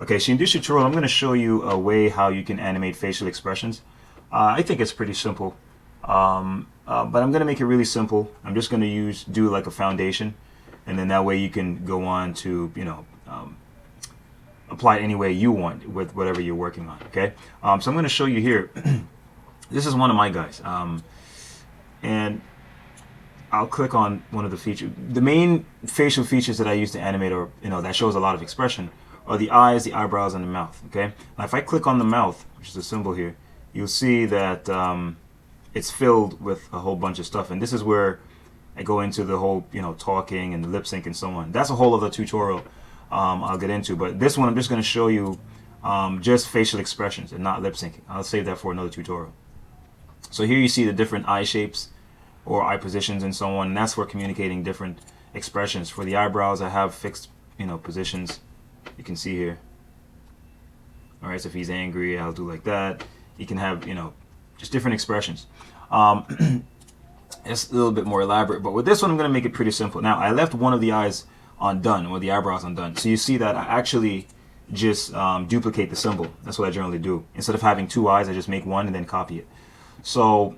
Okay, so in this tutorial, I'm going to show you a way how you can animate facial expressions. I think it's pretty simple, but I'm going to make it really simple. I'm just going to do like a foundation, and then that way you can go on to, apply it any way you want with whatever you're working on, okay? So I'm going to show you here. This is one of my guys, and I'll click on one of the features. The main facial features that I use to animate, or that shows a lot of expression, are the eyes, the eyebrows, and the mouth. Okay. Now, if I click on the mouth, which is a symbol here, you'll see that it's filled with a whole bunch of stuff, and this is where I go into the whole, talking and the lip sync and so on. That's a whole other tutorial I'll get into. But this one, I'm just going to show you just facial expressions and not lip syncing. I'll save that for another tutorial. So here you see the different eye shapes or eye positions and so on, and that's for communicating different expressions. For the eyebrows, I have fixed, positions. You can see here. All right, so if he's angry, I'll do like that. You can have, just different expressions. It's a little bit more elaborate, but with this one, I'm going to make it pretty simple. Now, I left one of the eyes on Dunn, or the eyebrows on Dunn. So you see that I actually just duplicate the symbol. That's what I generally do. Instead of having two eyes, I just make one and then copy it. So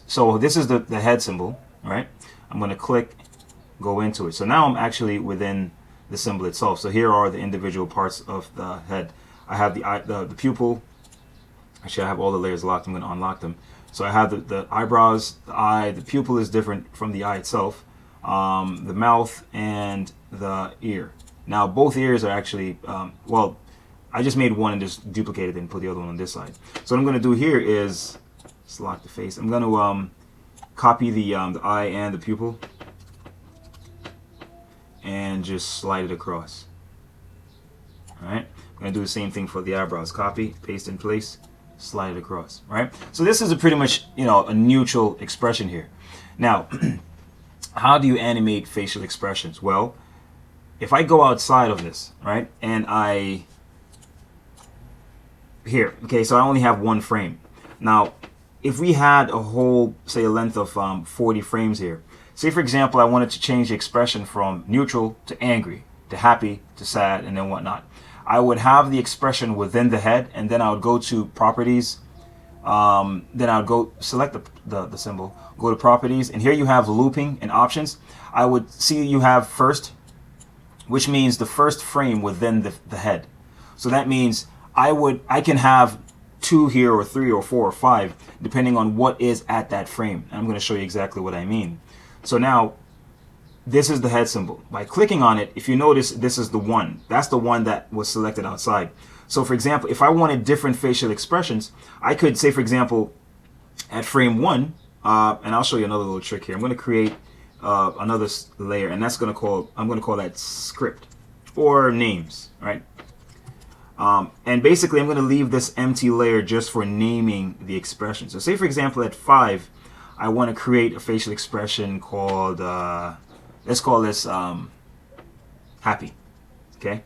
so this is the head symbol, right? I'm going to click, go into it. So now I'm actually within the symbol itself. So here are the individual parts of the head. I have the eye, the pupil. Actually, I have all the layers locked. I'm going to unlock them. So I have the eyebrows, the eye. The pupil is different from the eye itself. The mouth and the ear. Now both ears are actually well, I just made one and just duplicated it and put the other one on this side. So what I'm going to do here is select the face. I'm going to copy the eye and the pupil and just slide it across. All right, I'm going to do the same thing for the eyebrows. Copy, paste in place, slide it across. All right, so this is a pretty much a neutral expression here. Now, how do you animate facial expressions? Well, if I go outside of this, right, and okay, so I only have one frame. Now, if we had a whole, say, a length of 40 frames here, say for example I wanted to change the expression from neutral to angry to happy to sad and then whatnot, I would have the expression within the head, and then I would go to properties, then I would go select the symbol, go to properties, and here you have looping and options. I would see you have first, which means the first frame within the head. So that means I can have 2 here or 3 or 4 or 5 depending on what is at that frame, and I'm going to show you exactly what I mean. So now this is the head symbol. By clicking on it, if you notice, this is the one. That's the one that was selected outside. So for example, if I wanted different facial expressions, I could say, for example, at frame 1, and I'll show you another little trick here. I'm going to create another layer, and I'm going to call that script or names, right? And basically, I'm going to leave this empty layer just for naming the expression. So say, for example, at 5, I want to create a facial expression called, let's call this happy, okay?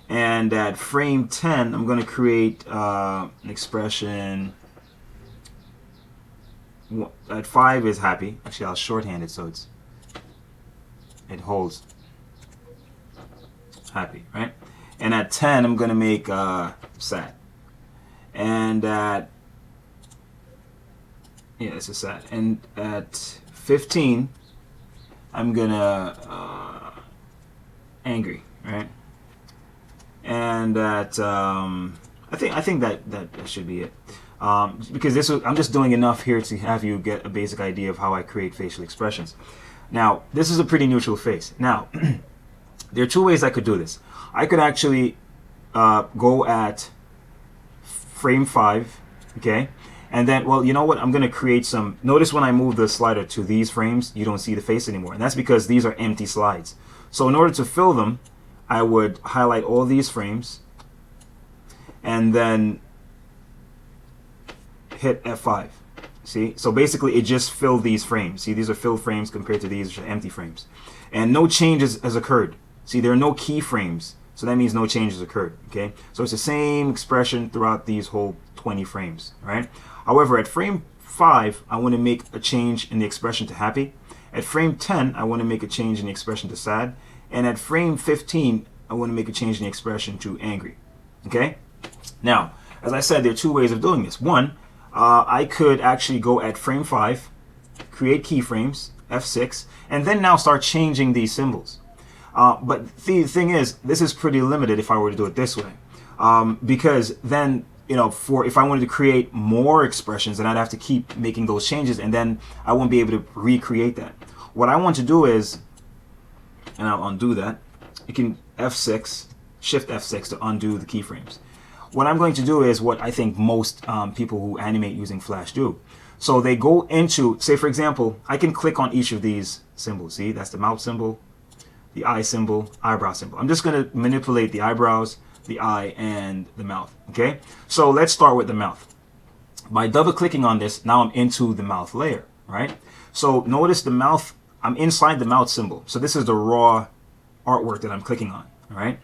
And at frame 10, I'm going to create an expression. At 5 is happy. Actually, I'll shorthand it so it holds happy, right? And at 10, I'm going to make sad. And at, yeah, this is sad. And at 15, I'm going to angry, right? And at, I think that should be it. Because I'm just doing enough here to have you get a basic idea of how I create facial expressions. Now, this is a pretty neutral face. Now, there are 2 ways I could do this. I could actually go at frame 5, okay? And then, well, you know what? I'm going to create some. Notice when I move the slider to these frames, you don't see the face anymore. And that's because these are empty slides. So in order to fill them, I would highlight all these frames and then hit F5. See? So basically, it just filled these frames. See, these are filled frames compared to these, which are empty frames. And no changes has occurred. See, there are no keyframes. So that means no changes occurred, okay? So it's the same expression throughout these whole 20 frames, right? However, at frame 5, I want to make a change in the expression to happy. At frame 10, I want to make a change in the expression to sad. And at frame 15, I want to make a change in the expression to angry. Okay? Now, as I said, there are two ways of doing this. One, I could actually go at frame 5, create keyframes, F6, and then now start changing these symbols. But the thing is, this is pretty limited if I were to do it this way. Because then, if I wanted to create more expressions, then I'd have to keep making those changes, and then I won't be able to recreate that. What I want to do is, and I'll undo that, you can F6, Shift F6 to undo the keyframes. What I'm going to do is what I think most people who animate using Flash do. So they go into, say for example, I can click on each of these symbols. See, that's the mouth symbol, the eye symbol, eyebrow symbol. I'm just going to manipulate the eyebrows, the eye, and the mouth. Okay, so let's start with the mouth. By double clicking on this, now I'm into the mouth layer, right? So notice the mouth, I'm inside the mouth symbol. So this is the raw artwork that I'm clicking on, all right?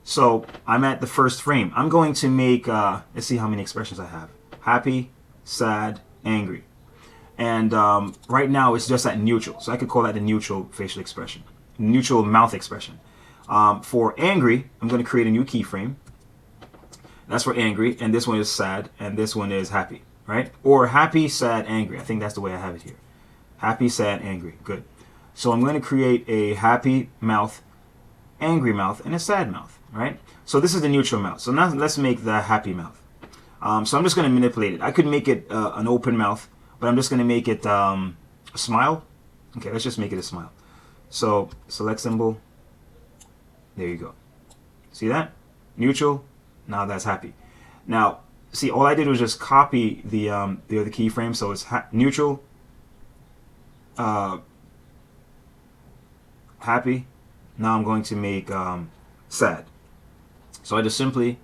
So I'm at the first frame. I'm going to make, let's see how many expressions I have. Happy, sad, angry. And right now it's just at neutral. So I could call that the neutral facial expression, neutral mouth expression. For angry, I'm going to create a new keyframe. That's for angry, and this one is sad, and this one is happy, right? Or happy, sad, angry. I think that's the way I have it here. Happy, sad, angry. Good. So I'm going to create a happy mouth, angry mouth, and a sad mouth, right? So this is the neutral mouth. So now let's make the happy mouth. So I'm just going to manipulate it. I could make it an open mouth, but I'm just going to make it a smile. Okay, let's just make it a smile. So select symbol. There you go. See that? Neutral. Now that's happy. Now, see, all I did was just copy the other keyframe. So it's neutral, happy. Now I'm going to make sad. So I just simply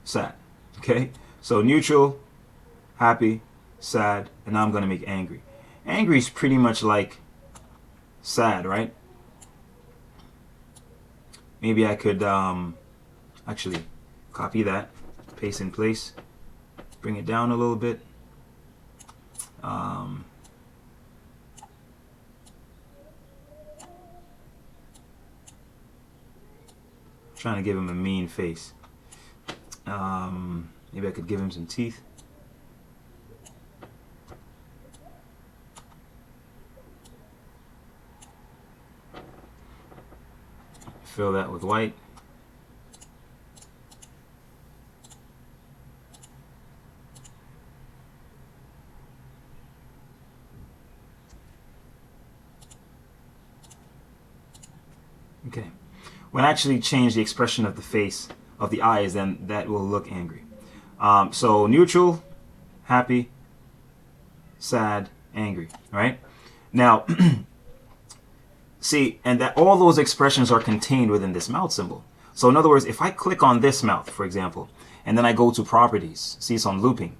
sad. Okay. So neutral, happy, sad, and now I'm going to make angry. Angry is pretty much like sad, right? Maybe I could actually copy that, paste in place, bring it down a little bit. Trying to give him a mean face. Maybe I could give him some teeth. Fill that with white. Okay. When I actually change the expression of the face, of the eyes, then that will look angry. So neutral, happy, sad, angry, right? Now, see, and that all those expressions are contained within this mouth symbol. So in other words, if I click on this mouth, for example, and then I go to properties, see it's on looping.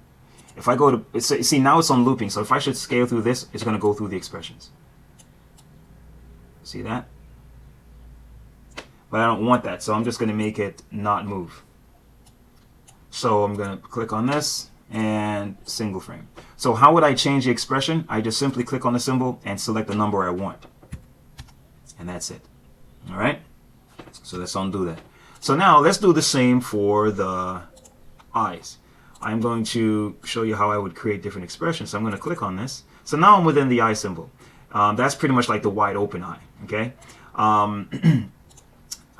If I go to, see now it's on looping, so if I should scale through this, it's going to go through the expressions. See that? But I don't want that, so I'm just going to make it not move. So I'm going to click on this and single frame. So how would I change the expression? I just simply click on the symbol and select the number I want. And that's it. All right? So let's undo that. So now let's do the same for the eyes. I'm going to show you how I would create different expressions. So I'm going to click on this. So now I'm within the eye symbol. That's pretty much like the wide open eye. Okay?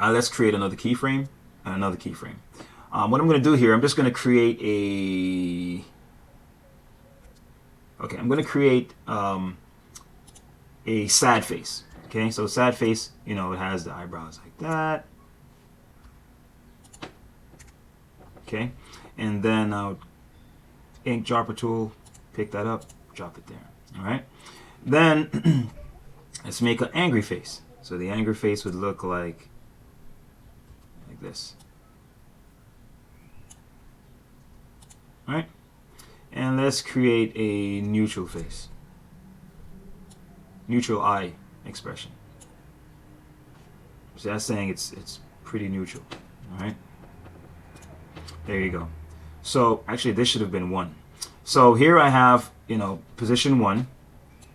Let's create another keyframe and another keyframe. What I'm going to do here, I'm just going to create I'm going to create a sad face. Okay, so sad face, it has the eyebrows like that. Okay, and then ink dropper tool, pick that up, drop it there. All right, then let's make an angry face. So the angry face would look like this. All right, and let's create a neutral face, neutral eye expression. So that's saying it's pretty neutral. All right, there you go. So actually this should have been 1. So here I have position 1,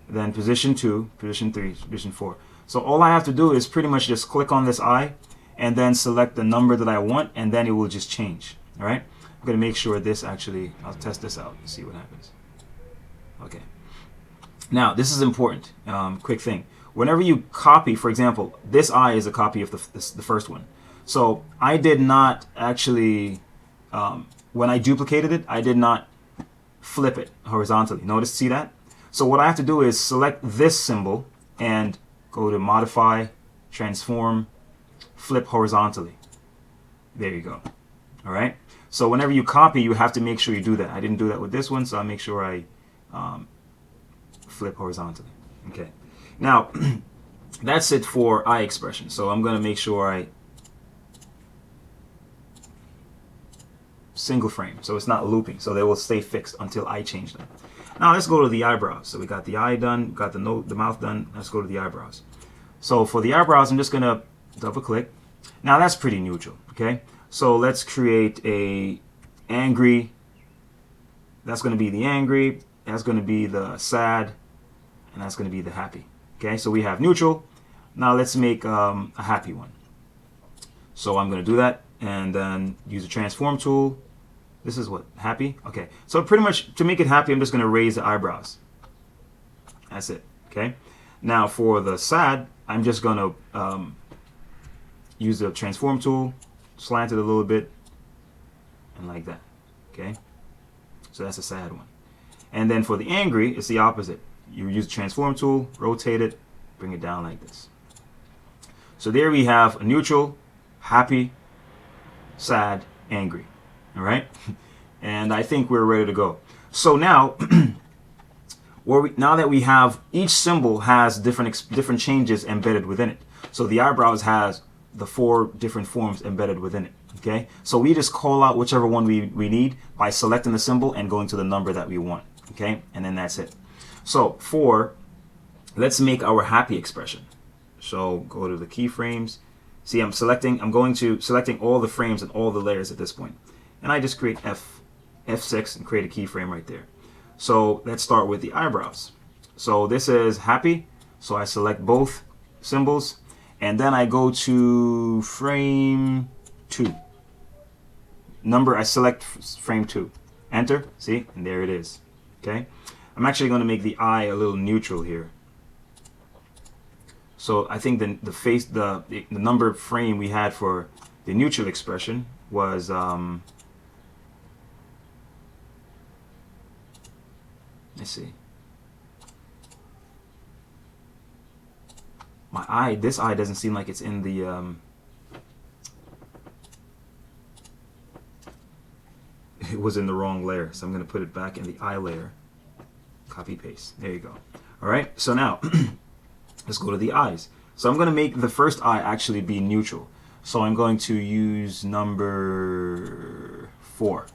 then position 2, position 3, position 4. So all I have to do is pretty much just click on this eye and then select the number that I want, and then it will just change. All right, I'm going to make sure this actually, I'll test this out and see what happens. Okay, now this is important. Quick thing, whenever you copy, for example, this eye is a copy of the first one. So I did not actually, when I duplicated it, I did not flip it horizontally. Notice, see that? So what I have to do is select this symbol and go to modify, transform, flip horizontally. There you go. All right. So whenever you copy, you have to make sure you do that. I didn't do that with this one, so I'll make sure I flip horizontally. Okay. Now, that's it for eye expression. So I'm going to make sure I single frame, so it's not looping, so they will stay fixed until I change them. Now let's go to the eyebrows. So we got the eye done, got the mouth done. Let's go to the eyebrows. So for the eyebrows, I'm just gonna double click. Now that's pretty neutral, okay? So let's create a angry. That's gonna be the angry. That's gonna be the sad, and that's gonna be the happy. Okay, so we have neutral. Now let's make a happy one. So I'm gonna do that, and then use the transform tool. This is what, happy? Okay, so pretty much to make it happy, I'm just going to raise the eyebrows. That's it, okay? Now for the sad, I'm just going to use the transform tool, slant it a little bit, and like that, okay? So that's a sad one. And then for the angry, it's the opposite. You use the transform tool, rotate it, bring it down like this. So there we have a neutral, happy, sad, angry. All right, and I think we're ready to go. So now, now that we have, each symbol has different changes embedded within it. So the eyebrows has the 4 different forms embedded within it. Okay, so we just call out whichever one we need by selecting the symbol and going to the number that we want. Okay, and then that's it. So let's make our happy expression. So go to the keyframes. See, I'm selecting all the frames and all the layers at this point. And I just create F6 and create a keyframe right there. So let's start with the eyebrows. So this is happy. So I select both symbols, and then I go to frame 2. I select frame 2. Enter, see, and there it is. Okay, I'm actually going to make the eye a little neutral here. So I think the number frame we had for the neutral expression was let's see. This eye doesn't seem like it's in the it was in the wrong layer, so I'm going to put it back in the eye layer. Copy paste. There you go. All right. So now let's go to the eyes. So I'm going to make the first eye actually be neutral. So I'm going to use number 4.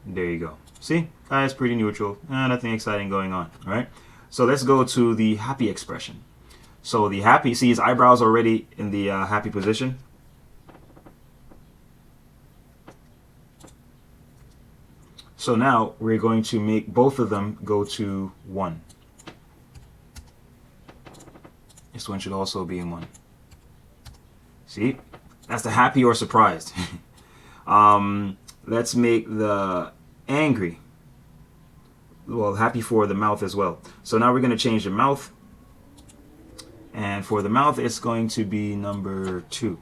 There you go. See, eye is pretty neutral. Nothing exciting going on. All right. So let's go to the happy expression. So the happy, see his eyebrows already in the happy position. So now we're going to make both of them go to 1. This one should also be in 1. See, that's the happy or surprised. Let's make the angry. Well, happy for the mouth as well. So now we're going to change the mouth. And for the mouth, it's going to be number 2.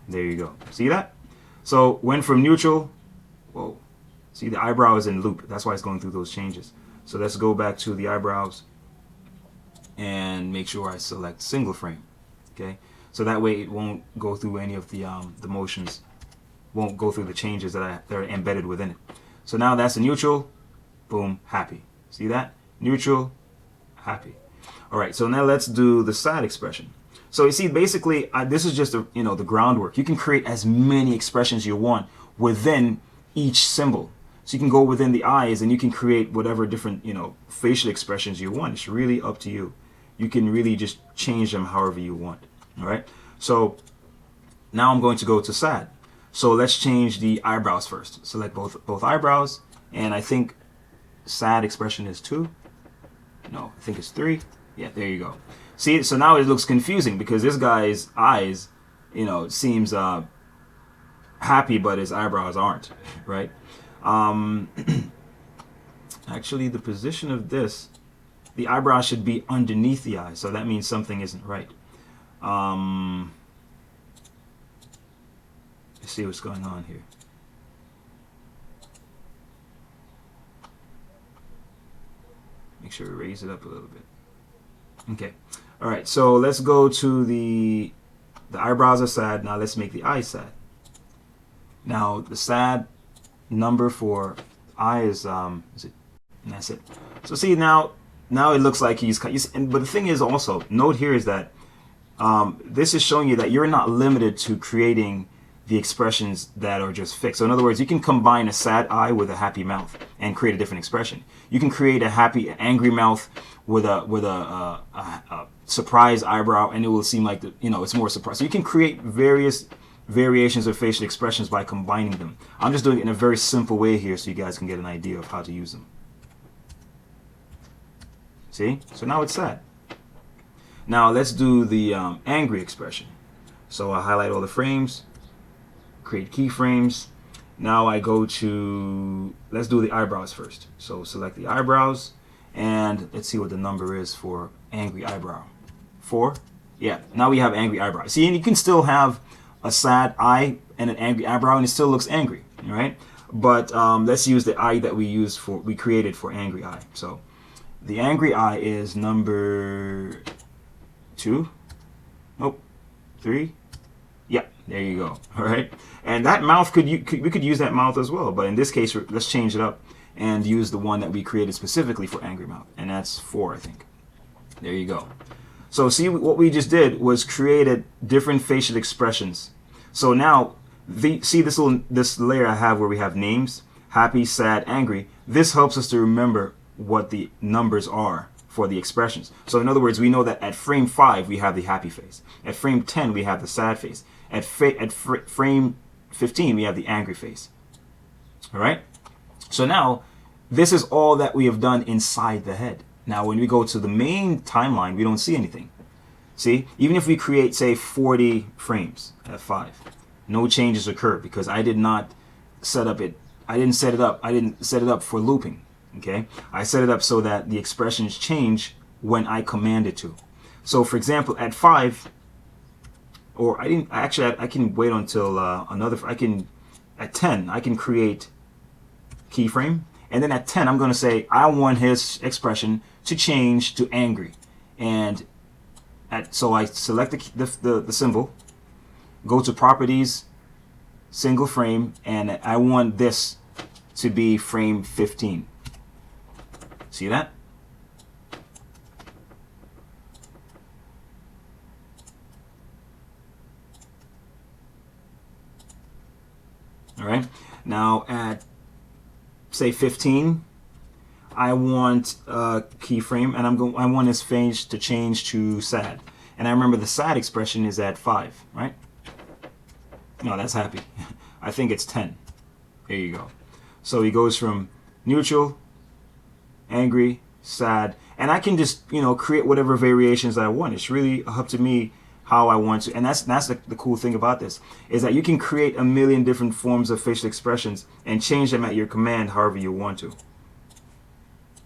There you go. See that? So went from neutral. Whoa. See, the eyebrow is in loop. That's why it's going through those changes. So let's go back to the eyebrows and make sure I select single frame. Okay. So that way it won't go through any of the motions. Won't go through the changes that are embedded within it. So now that's a neutral. Boom. Happy. See that? Neutral. Happy. All right. So now let's do the sad expression. So you see, basically, this is just the groundwork. You can create as many expressions you want within each symbol. So you can go within the eyes and you can create whatever different facial expressions you want. It's really up to you. You can really just change them however you want. All right. So now I'm going to go to sad. So let's change the eyebrows first. Select both eyebrows, and I think sad expression is 2. No, I think it's 3. Yeah, there you go. See, so now it looks confusing because this guy's eyes, seems happy, but his eyebrows aren't, right? Um, Actually, the position of this, the eyebrow should be underneath the eye, so that means something isn't right. Let's see what's going on here. Make sure we raise it up a little bit. Okay. All right. So let's go to the eyebrows are sad. Now let's make the eye sad. Now the sad number for eye is it? And that's it. So see now it looks like he's but the thing is also note here is that this is showing you that you're not limited to creating the expressions that are just fixed. So in other words, you can combine a sad eye with a happy mouth and create a different expression. You can create a happy, angry mouth with a surprised eyebrow, and it will seem like it's more surprised. So you can create various variations of facial expressions by combining them. I'm just doing it in a very simple way here, so you guys can get an idea of how to use them. See? So now it's sad. Now let's do the angry expression. So I highlight all the frames, create keyframes. Now I go to, let's do the eyebrows first. So select the eyebrows, and let's see what the number is for angry eyebrow. 4? Yeah, now we have angry eyebrow. See, and you can still have a sad eye and an angry eyebrow, and it still looks angry, right? But let's use the eye that we created for angry eye. So the angry eye is number 2. Nope. 3. Yeah, there you go. All right, and that mouth we could use that mouth as well, but in this case, let's change it up and use the one that we created specifically for angry mouth, and that's 4, I think. There you go. So see, what we just did was created different facial expressions. So now, see this layer I have where we have names, happy, sad, angry. This helps us to remember what the numbers are for the expressions. So in other words, we know that at frame 5 we have the happy face. At frame 10 we have the sad face. At frame 15 we have the angry face. All right. So now this is all that we have done inside the head. Now when we go to the main timeline, we don't see anything. See, even if we create, say, 40 frames at 5, no changes occur because I did not set up it. I didn't set it up for looping. Okay, I set it up so that the expressions change when I command it to. So for example, at 5, or I can wait until at 10 I can create keyframe, and then at 10 I'm going to say I want his expression to change to angry, and so I select the symbol, go to properties, single frame, and I want this to be frame 15. See that? All right. Now at say 15, I want a keyframe, and I want this face to change to sad. And I remember the sad expression is at 5, right? No, that's happy. I think it's 10. There you go. So he goes from neutral, angry, sad, and I can just create whatever variations I want. It's really up to me how I want to, and that's the cool thing about this, is that you can create a million different forms of facial expressions and change them at your command however you want to.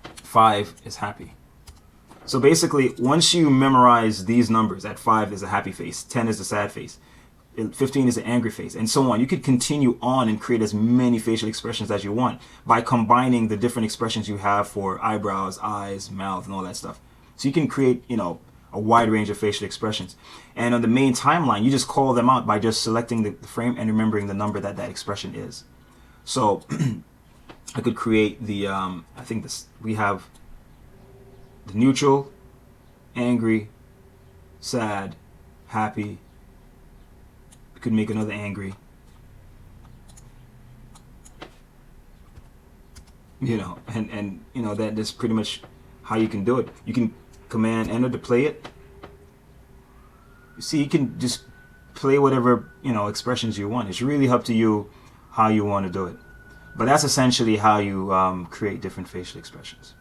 5 is happy. So basically, once you memorize these numbers, at 5 is a happy face, 10 is a sad face, 15 is an angry face, and so on. You could continue on and create as many facial expressions as you want by combining the different expressions you have for eyebrows, eyes, mouth, and all that stuff. So you can create, a wide range of facial expressions. And on the main timeline, you just call them out by just selecting the frame and remembering the number that expression is. So I could create the, I think we have the neutral, angry, sad, happy. Could make another angry, and that's pretty much how you can do it. You can command enter to play it. You see, you can just play whatever expressions you want. It's really up to you how you want to do it, but that's essentially how you create different facial expressions.